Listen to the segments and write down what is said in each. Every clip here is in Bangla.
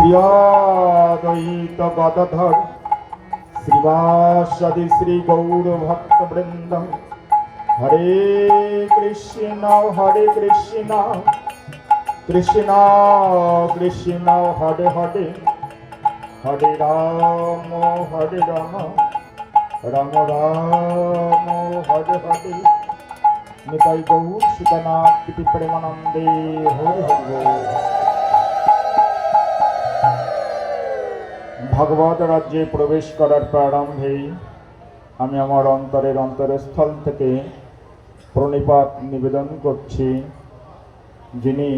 শ্রীয়দ্বৈত গদাধর শ্রীবাসাদি শ্রী গৌর ভক্ত বৃন্দ। হরে কৃষ্ণ কৃষ্ণ কৃষ্ণ হরে হরে, হরে রাম রাম রাম হরে হরে। নিতাই গৌর সীতানাথ প্রীতি প্রেমানন্দে হরে হরে। ভগবত রাজ্যে প্রবেশ করার প্রারম্ভেই আমি আমার অন্তরস্থল থেকে প্রণিপাত নিবেদন করছি যিনি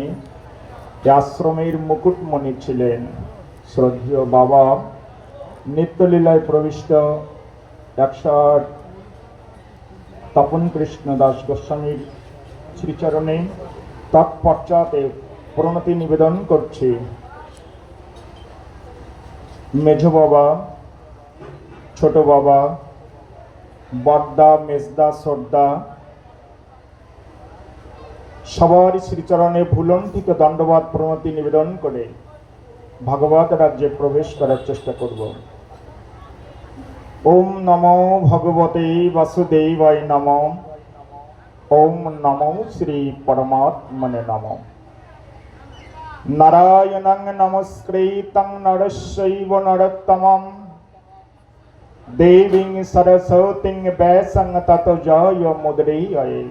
আশ্রমের মুকুটমণি ছিলেন, শ্রদ্ধেয় বাবা নিত্যলীলায় প্রবিষ্ট 108 তপন কৃষ্ণ দাস গোস্বামীর শ্রীচরণে তৎপশ্চাতে প্রণতি নিবেদন করছি। মেঝ বাবা, ছোট বাবা, বড়দা, মেজদা, সর্দা সবার শ্রীচরণে ভুলণ্ঠিত দণ্ডবাদ প্রণতি নিবেদন করে ভগবত রাজ্যে প্রবেশ করার চেষ্টা করব। ওম নমো ভগবতে বাসুদেবায় নমঃ। ওম নমো শ্রী পরমাত্মনে নমঃ। নারায়ণং নমস্কৃত্যং নরস্যৈব নরোত্তমং দেবীং সরস্বতীং ব্যাসং ততো জয়মুদ্রীয়তে।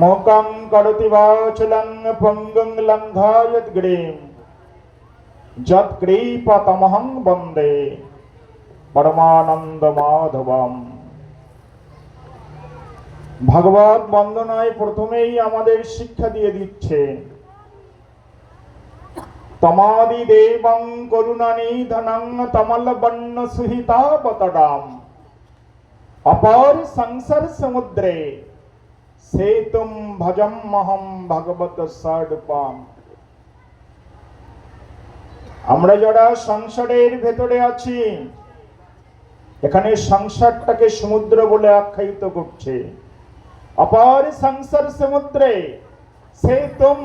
মোকং করোতি বাচলং পঙ্গুং লঙ্ঘয়ৎ যৎকৃপাতমহং বন্দে পরমানন্দ মাধবম। ভগবত বন্দনায় প্রথমেই আমাদের শিক্ষা দিয়ে দিচ্ছে তমাদি দেবং করুণানিধনং তমলবন্ন সুহিতাবতডাম অপর সংসার সমুদ্রে সেতুম ভজমহম ভগবত স্বরূপম। আমরা যারা সংসারের ভেতরে আছি, এখানে সংসারটাকে সমুদ্র বলে আখ্যায়িত করছে। অপর সংসার সমুদ্রে সেতুম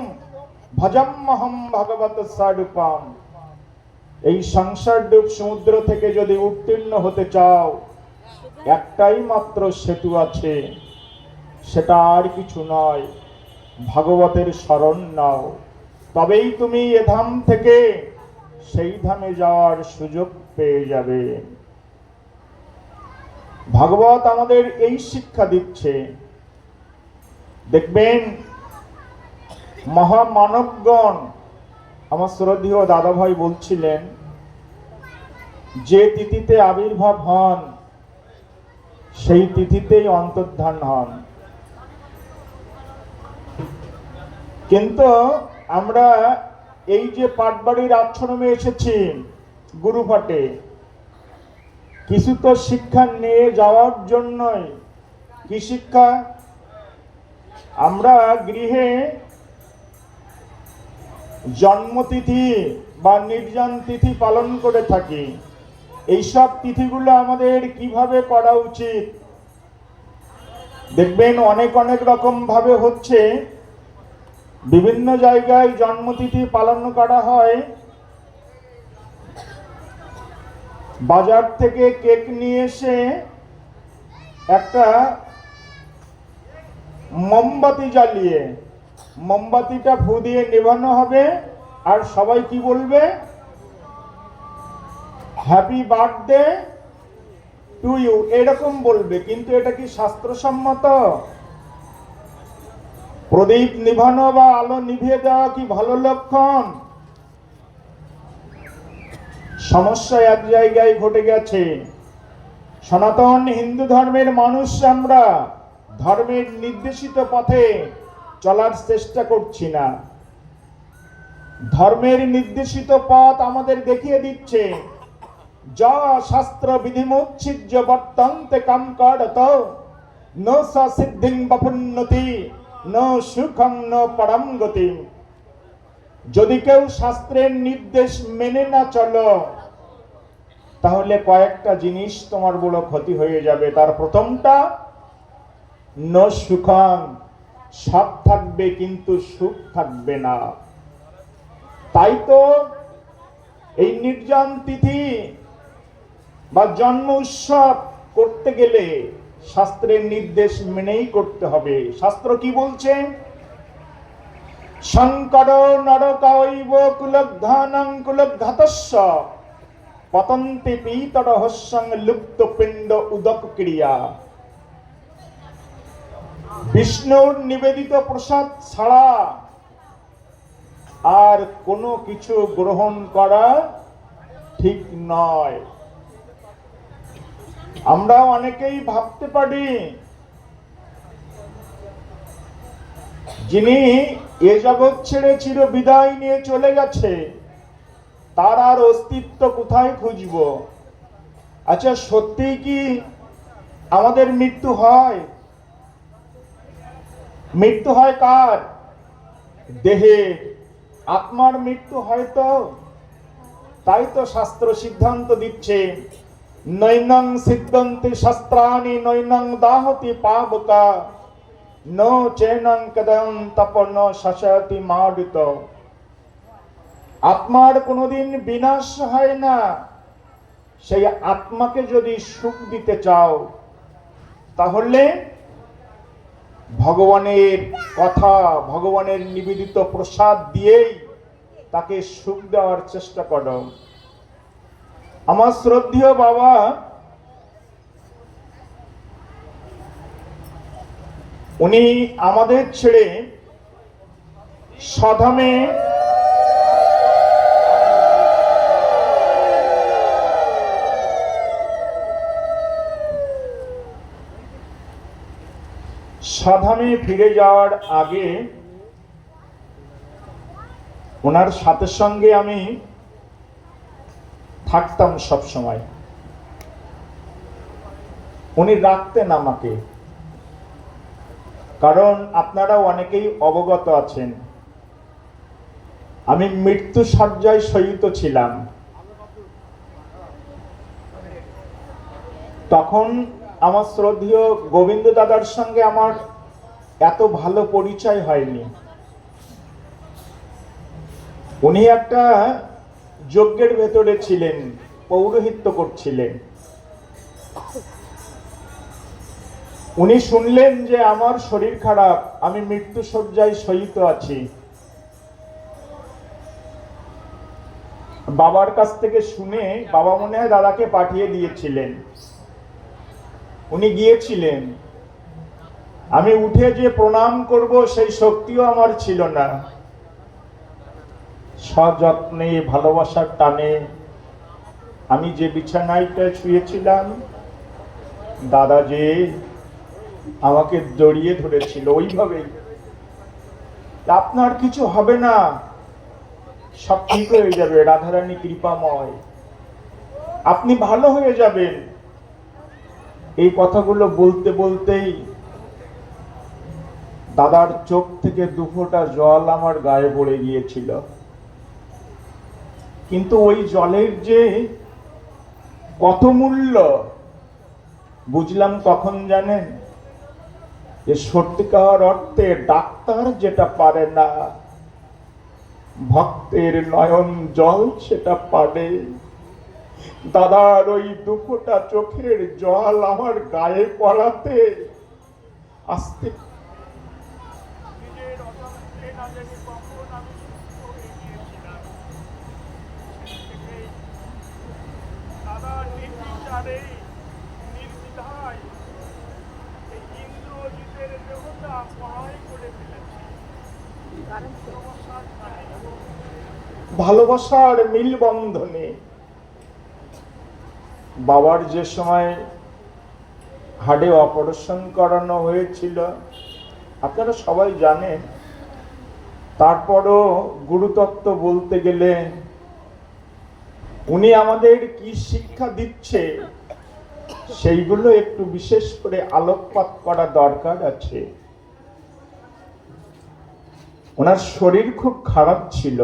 ভজমহম ভগবত স্বরূপম। এই সংসার ডুব সমুদ্র থেকে যদি উত্তীর্ণ হতে চাও, একটাই মাত্র সেতু আছে, সেটা আর কিছু নয়, ভাগবতের শরণ নাও। তবেই তুমি এ ধাম থেকে সেই ধামে যাওয়ার সুযোগ পেয়ে যাবে। ভাগবত আমাদের এই শিক্ষা দিচ্ছে। দেখবেন মহামানবগণ, আমার শ্রদ্ধেয় দাদাভাই বলছিলেন, যে তিথিতে আবির্ভাব হন সেই তিথিতেই অন্তর্ধান হন। কিন্তু আমরা এই যে পাটবাড়ির আশ্রমে এসেছি গুরুপাটে, কিছু তো শিক্ষা নিয়ে যাওয়ার জন্যই। কি শিক্ষা? আমরা গৃহে জন্মতিথি বা নির্জন তিথি পালন করে থাকি। এইসব তিথিগুলো আমাদের কিভাবে করা উচিত? দেখবেন অনেক রকম ভাবে হচ্ছে। বিভিন্ন জায়গায় জন্মতিথি পালন করা হয়, বাজার থেকে কেক নিয়ে এসে একটা মোমবাতি জ্বালিয়ে মোমবাতিটা ফু দিয়ে নেভানো হবে, আর সবাই কি বলবে? হ্যাপি বার্থডে টু ইউ, এরকম বলবে। কিন্তু এটা কি শাস্ত্রসম্মত? প্রদীপ নিভানো বা আলো নিভিয়ে দেওয়া কি ভালো লক্ষণ? সমস্যা এক জায়গায় ঘটে গেছে। সনাতন হিন্দু ধর্মের মানুষ আমরা ধর্মের নির্দেশিত পথে চলার চেষ্টা করছি না। ধর্মের নির্দেশিত পথ আমাদের দেখিয়ে দিচ্ছে, যা শাস্ত্র বিধিমুচ্ছিদ্য বর্তন্তে কামকারত ন সা সিদ্ধিং বপুন্নতি ন সুখং ন পরম গতি। যদি কেউ শাস্ত্রের নির্দেশ মেনে না চলো, তাহলে কয়েকটা জিনিস তোমার বড় ক্ষতি হয়ে যাবে। তার প্রথমটা, ন সুখং, সব থাকবে কিন্তু সুখ থাকবে না। তাই তো এই নির্জন তিথি বা জন্ম উৎসব করতে গেলে শাস্ত্রের নির্দেশ মেনেই করতে হবে। শাস্ত্র কি বলছে? শঙ্কর নরকৈব কুলগ্ধানং কুলঘাতস্য পতন্তে পীতরহস্যং লুপ্ত পিণ্ড উদক ক্রিয়া। বিষ্ণুর নিবেদিত প্রসাদ ছাড়া আর কোনো কিছু গ্রহণ করা ঠিক নয়। আমরা অনেকেই ভাবতে পারি যিনি এ জগৎ ছেড়ে চির বিদায় নিয়ে চলে গেছে তার আর অস্তিত্ব কোথায় খুঁজব? আচ্ছা, সত্যি কি আমাদের মৃত্যু হয়? মৃত্যু হয় কার? দেহে। আত্মার মৃত্যু হয় তো? তাই তো শাস্ত্র সিদ্ধান্ত দিচ্ছে, নৈনং সিদ্ধন্তি শাস্ত্রাণি নৈনং দাহতি পাবকা ন চেনং কদম তপন শাসতি মাদিত। আত্মার কোনোদিন বিনাশ হয় না। সেই আত্মাকে যদি সুখ দিতে চাও তাহলে ভগবানের কথা, ভগবানের নিবেদিত প্রসাদ দিয়েই তাকে সুখ দেওয়ার চেষ্টা করো। আমার শ্রদ্ধেয় বাবা উনি আমাদের ছেড়ে স্বধামে ফিরে যাওয়ার আগে ওনার সাথে সঙ্গে আমি থাকতাম সব সময়। উনি রাখতেন আমাকে, কারণ আপনারা অনেকেই অবগত আছেন আমি মৃত্যু শয্যায় শয়িত ছিলাম। তখন আমার শ্রদ্ধেয় গোবিন্দ দাদার সঙ্গে আমার এত ভালো পরিচয় হয়নি। উনি একটা যজ্ঞের ভেতরে ছিলেন, পৌরোহিত্য করছিলেন। উনি শুনলেন যে আমার শরীর খারাপ, আমি মৃত্যু শয্যায় শয়িত আছি। বাবার কাছ থেকে শুনে বাবা মনে হয় দাদাকে পাঠিয়ে দিয়েছিলেন। উনি গিয়েছিলেন। আমি উঠে যে প্রণাম করব সেই শক্তিও আমার ছিল না। সযত্নে ভালোবাসার টানে আমি যে বিছানায়টা শুয়েছিলাম, দাদা যে আমাকে জড়িয়ে ধরেছিল ওইভাবেই, আপনার কিছু হবে না, সব ঠিক হয়ে যাবে, রাধারানী কৃপাময়, আপনি ভালো হয়ে যাবেন। এই কথাগুলো বলতে বলতেই দাদার চোখ থেকে দুফোঁটা জল আমার গায়ে পড়ে গিয়েছিল। কিন্তু ওই জলের যে কত মূল্য বুঝলাম কখন জানেন? যে সত্যিকার অর্থে ডাক্তার যেটা পারে না, ভক্তের নয়ন জল সেটা পারে। দাদার ওই দুফোঁটা চোখের জল আমার গায়ে পড়াতে আস্তে ভালোবাসার মিল বন্ধনে। বাবার যে সময় হার্টে অপারেশন করানো হয়েছিল আপনারা সবাই জানেন, তারপরও গুরুতত্ত্ব বলতে গেলে উনি আমাদের কি শিক্ষা দিচ্ছে সেইগুলো একটু বিশেষ করে আলোকপাত করা দরকার আছে। ওনার শরীর খুব খারাপ ছিল।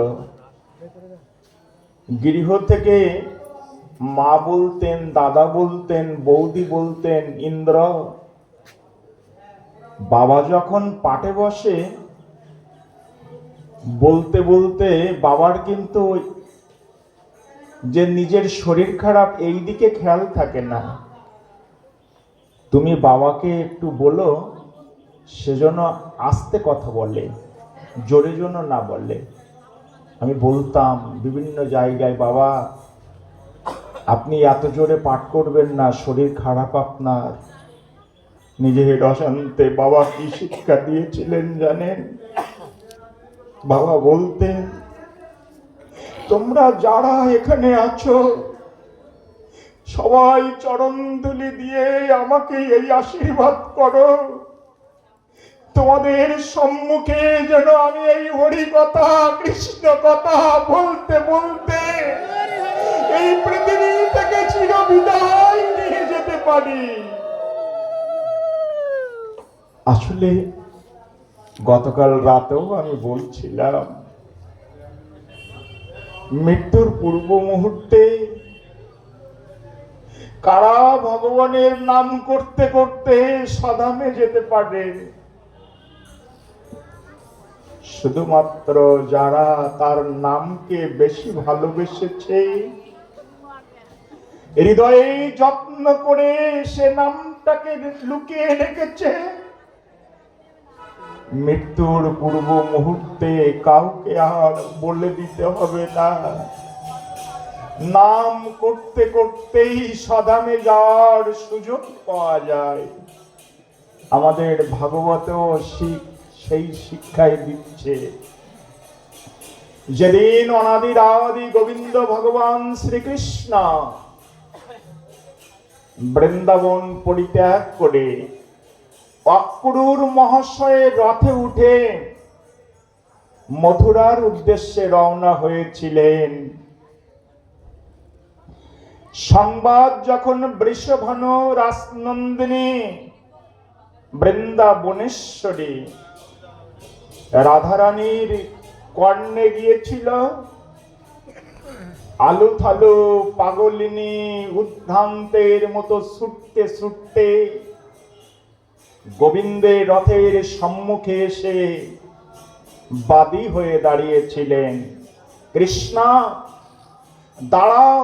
গৃহ থেকে মা বলতেন, দাদা বলতেন, বৌদি বলতেন ইন্দ্র। বাবা যখন পাটে বসে বলতে বলতে বাবার কিন্তু যে নিজের শরীর খারাপ এই দিকে খেয়াল থাকে না। তুমি বাবাকে একটু বলো সেজন্য আস্তে কথা বলে, জোরে যেন না বলে। আমি বলতাম বিভিন্ন জায়গায়, বাবা আপনি এত জোরে পাঠ করবেন না, শরীর খারাপ আপনার। নিজের অশান্তে বাবা কি শিক্ষা দিয়েছিলেন জানেন? বাবা বলতেন, তোমরা যারা এখানে আছো সবাই চরণধুলি দিয়ে আমাকে এই আশীর্বাদ করো, তোমাদের সম্মুখে যেন আমি এই হরি কথা কৃষ্ণ কথা বলতে বলতে এই পৃথিবী থেকে চিরবিদায় নিয়ে যেতে পারি। আসলে গতকাল রাতেও আমি বলছিলাম, মৃত্যুর পূর্ব মুহূর্তে কারা ভগবানের নাম করতে করতে সাধামে যেতে পারে? শুধুমাত্র যারা তার নামকে বেশি ভালোবেসেছে, হৃদয়ে যত্ন করে সে নামটাকে লুকিয়ে রেখেছে। মৃত্যুর পূর্ব মুহূর্তে কাউকে আর বলে দিতে হবে না, নাম করতে করতেই সাধামে যাওয়ার সুযোগ পাওয়া যায়। আমাদের ভাগবতেও সেই শিক্ষাই দিচ্ছে। যেদিন অনাদি আদি গোবিন্দ ভগবান শ্রীকৃষ্ণ বৃন্দাবন পরিত্যাগ করে অক্রূর মহাশয়ের রথে উঠে মথুরার উদ্দেশ্যে রওনা হয়েছিলেন, সংবাদ যখন বৃষভানু রাসনন্দিনী বৃন্দাবনেশ্বরী রাধারানীর কর্ণে গিয়েছিল, আলু থালু পাগলিনী উদ্ভ্রান্তের মতো ছুটতে ছুটতে গোবিন্দের রথের সম্মুখে এসে বাদী হয়ে দাঁড়িয়েছিলেন। কৃষ্ণা দাঁড়াও,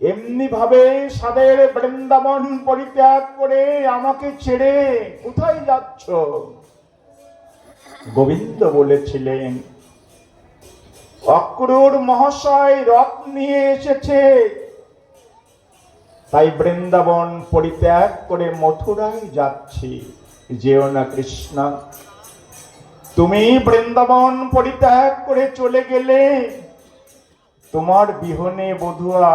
এমনি ভাবে সাদের বৃন্দাবন পরিত্যাগ করে আমাকে ছেড়ে কোথায় যাচ্ছ? গোবিন্দ বলেছিলেন, অক্রূর মহাশয় রথ নিয়ে এসেছে, তাই বৃন্দাবন পরিত্যাগ করে মথুরায় যাচ্ছি। যেও না কৃষ্ণ, তুমি বৃন্দাবন পরিত্যাগ করে চলে গেলে তোমার বিহনে বধুয়া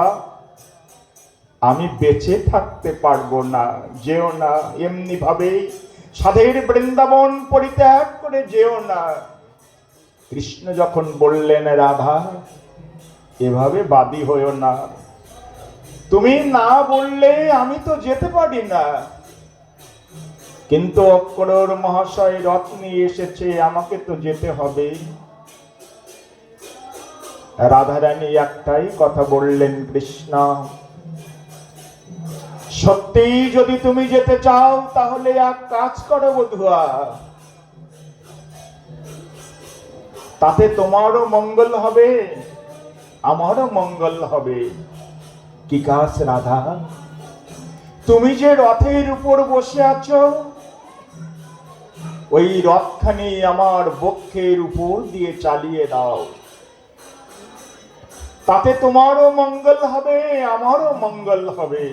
আমি বেঁচে থাকতে পারবো না। যেও না, এমনি ভাবে সাধের বৃন্দাবন পরিত্যাগ করে যেও না। কৃষ্ণ যখন বললেন, রাধা এভাবে বাদী হইও না, তুমি না বললে আমি তো যেতে পারি না, কিন্তু অক্রূর মহাশয় রথ নিয়ে এসেছে, আমাকে তো যেতে হবে। রাধারানী একটাই কথা বললেন, কৃষ্ণ সত্যি যদি তুমি যেতে চাও তাহলে এক কাজ করো বধুয়া, তাতে তোমারও মঙ্গল হবে আমারও মঙ্গল হবে। কি কাজ রাধা? তুমি যে রথের উপর বসে আছো, ওই রথখানি আমার বক্ষের উপর দিয়ে চালিয়ে দাও, তাতে তোমারও মঙ্গল হবে আমারও মঙ্গল হবে।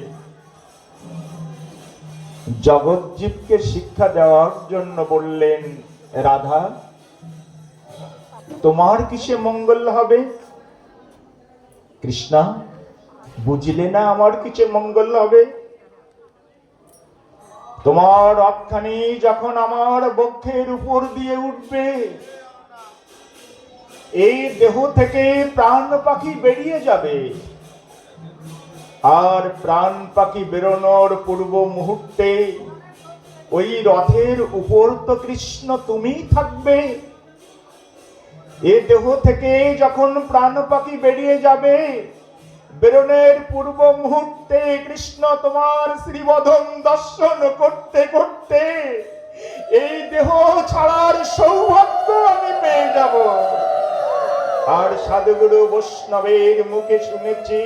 জগৎজীবকে শিক্ষা দেওয়ার জন্য বললেন, রাধা তোমার কিসে মঙ্গল হবে? কৃষ্ণ বুঝলে না আমার কিসে মঙ্গল হবে? তোমার রথখানি যখন আমার বক্ষের উপর দিয়ে উঠবে, এই দেহ থেকে প্রাণ পাখি বেরিয়ে যাবে, আর প্রাণ পাখি বেরোনোর পূর্ব মুহূর্তে ওই রথের উপর তো কৃষ্ণ তুমিই থাকবে। এ দেহ থেকে যখন প্রাণ পাখি বেরিয়ে যাবে, বেরোনের পূর্ব মুহূর্তে কৃষ্ণ তোমার শ্রীবদন দর্শন করতে করতে এই দেহ ছাড়ার সৌভাগ্য আমি পেয়ে যাব। আর সাধুগুরু বৈষ্ণবের মুখে শুনেছি,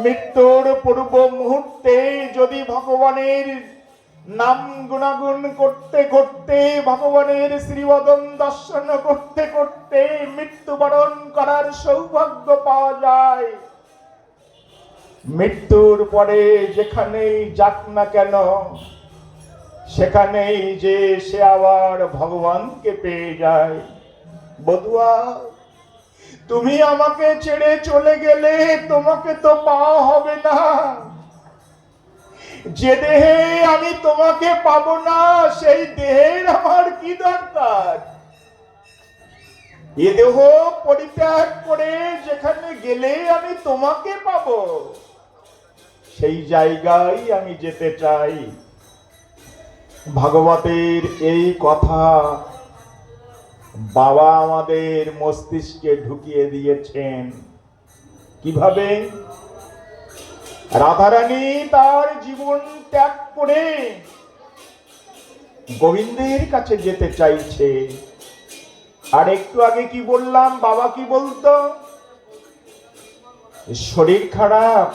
মৃত্যুর পূর্ব মুহূর্তে যদি ভগবানের নাম গুণাগুণ করতে করতে, ভগবানের শ্রীবদন দর্শন করতে করতে মৃত্যুবরণ করার সৌভাগ্য পাওয়া যায়, মৃত্যুর পরে যেখানেই যাক না কেন সেখানেই যে সে আবার ভগবানকে পেয়ে যায়। বধুয়া, তুমি আমাকে ছেড়ে চলে গেলে তোমাকে তো পাওয়া হবে না। যে দেহে আমি তোমাকে পাবো না সেই দেহের আমার কি দরকার? এ দেহ পরিত্যাগ করে যেখানে গেলে আমি তোমাকে পাবো সেই জায়গায় আমি যেতে চাই। ভাগবতের এই কথা বাবা আমাদের মস্তিষ্কে ঢুকিয়ে দিয়েছেন। কিভাবে? রাধারানী তার জীবন ত্যাগ করে গোবিন্দের কাছে যেতে চাইছে। আর একটু আগে কি বললাম, বাবা কি বলতো? শরীর খারাপ,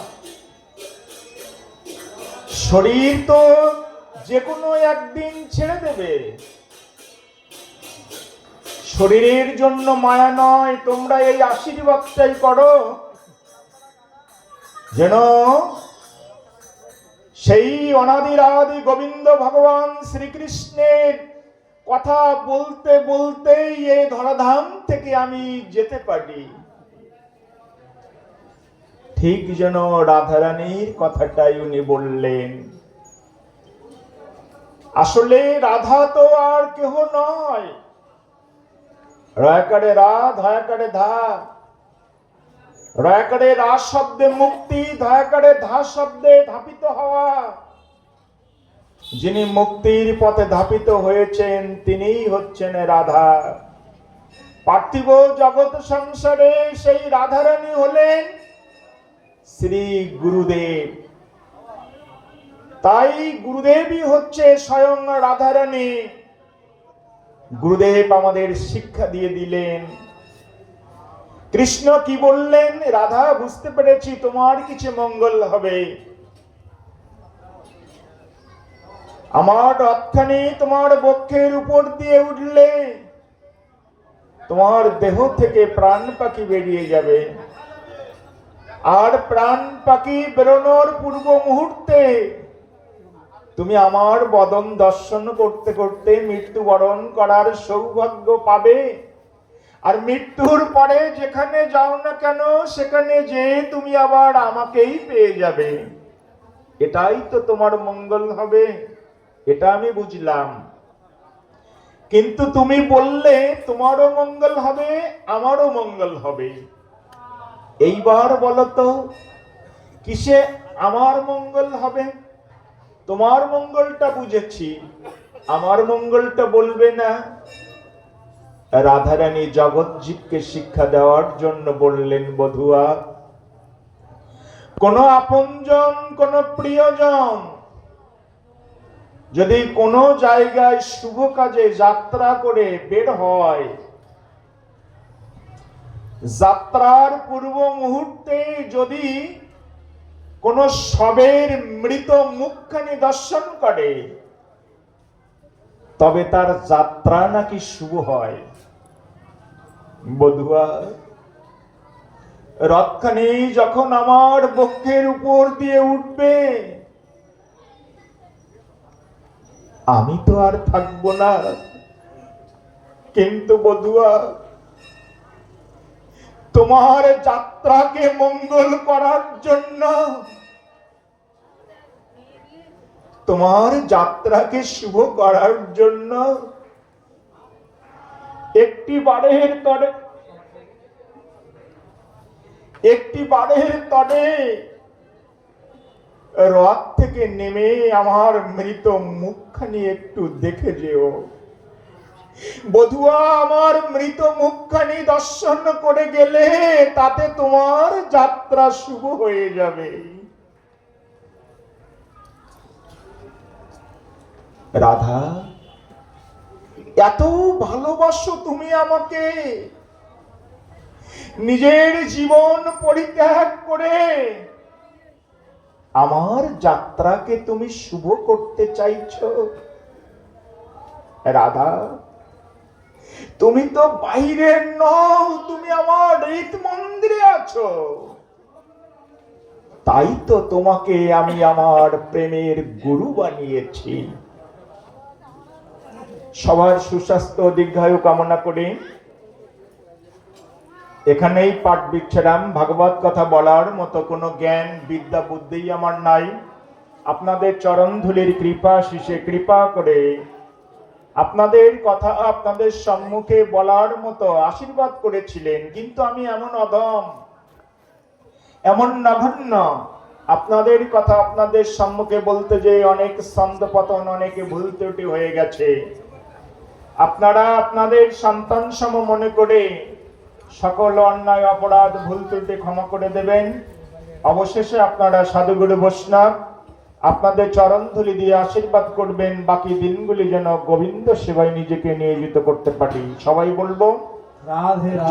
শরীর তো যে কোনো একদিন ছেড়ে দেবে। শরীরের জন্য মায়া নয়, তোমরা এই আশীর্বাদটাই করো যেন সেই অনাদির আদি গোবিন্দ ভগবান শ্রীকৃষ্ণের কথা বলতে বলতেই এই ধরাধাম থেকে আমি যেতে পারি। ঠিক যেন রাধারানীর কথাটাই উনি বললেন। আসলে রাধা তো আর কেহ নয়, রয়কারে রাধ ধয়াকারে ধা, রয়কারে রাজ শব্দে মুক্তি, ধয়াকারে ধা শব্দে ধাপিত হওয়া। যিনি মুক্তির পথে ধাপিত হয়েছেন তিনিই হচ্ছেন রাধা। পার্থিব জগৎ সংসারে সেই রাধারানী হলেন শ্রী গুরুদেব। তাই গুরুদেবই হচ্ছে স্বয়ং রাধারানী। গুরুদেব আমাদের শিক্ষা দিয়ে দিলেন। কৃষ্ণ কি বললেন? রাধা, বুঝতে পেরেছি তোমার কিছু মঙ্গল হবে। আমার রথখানি তোমার বক্ষের উপর দিয়ে উঠলে তোমার দেহ থেকে প্রাণ পাখি বেরিয়ে যাবে। আর প্রাণ পাখি বেরোনোর পূর্ব মুহূর্তে তুমি আমার বদন দর্শন করতে করতে মৃত্যুবরণ করার সৌভাগ্য পাবে। আর মৃত্যুর পরে যেখানে যাও না কেন সেখানে যে তুমি আবার আমাকেই পেয়ে যাবে। এটাই তো তোমার মঙ্গল হবে, এটা আমি বুঝলাম। কিন্তু তুমি বললে তোমারও মঙ্গল হবে, আমারও মঙ্গল হবে। এইবার বলো তো, কিসে আমার মঙ্গল হবে? তোমার মঙ্গলটা বুঝেছি, আমার মঙ্গলটা বলবে না? রাধারানী জগৎজীবকে শিক্ষা দেওয়ার জন্য বললেন, বধুয়া, কোন আপনজন, কোন প্রিয়জন যদি কোনো জায়গায় শুভ কাজে যাত্রা করে বের হয়, যাত্রার পূর্ব মুহূর্তে যদি কোন শবের মৃত মুখখানি দর্শন করে তবে তার যাত্রা নাকি শুভ হয়। বধুয়া, রথখানি যখন আমার বক্ষের উপর দিয়ে উঠবে আমি তো আর থাকবো না। কিন্তু বধুয়া, তোমার যাত্রাকে মঙ্গল করার জন্য, তোমার যাত্রাকে শুভ করার জন্য একটি বাড়ের তরে রথ থেকে নেমে আমার মৃত মুখখানি একটু দেখে যেও। বধুয়া, আমার মৃত মুখখানি দর্শন করে গেলে তাতে তোমার যাত্রা শুভ হয়ে যাবে। রাধা, এত ভালোবাসো তুমি আমাকে, নিজের জীবন পরিত্যাগ করে আমার যাত্রাকে তুমি শুভ করতে চাইছো? রাধা, তুমি তো বাইরের নও, তুমি আমার হৃদ মন্দিরে আছো। তাই তো তোমাকে আমি আমার প্রেমের গুরু বানিয়েছি। সবার সুস্বাস্থ্য দীর্ঘায়ু কামনা করে এখানেই পাঠ বিচ্ছেরাম। ভাগবত কথা বলার মতো কোনো জ্ঞান বিদ্যা বুদ্ধি আমার নাই। আপনাদের চরণ ধুলির কৃপা শিষে কৃপা করে আপনাদের কথা আপনাদের সম্মুখে বলার মতো আশীর্বাদ করেছিলেন, কিন্তু আমি এমন অধম, এমন নগণ্য, আপনাদের কথা আপনাদের সম্মুখে বলতে যে অনেক ছন্দপতন, অনেকে ভুল ত্রুটি হয়ে গেছে। আপনারা আপনাদের সন্তান সম মনে করে সকল অন্যায় অপরাধ ভুল ত্রুটি ক্ষমা করে দেবেন। অবশেষে আপনারা সাধুগুরু বৈষ্ণব আপনাদের চরণ ধুলি দিয়ে আশীর্বাদ করবেন, বাকি দিনগুলি যেন গোবিন্দ সেবায় নিজেকে নিয়োজিত করতে পারি। সবাই বলবো রাধে রাধে।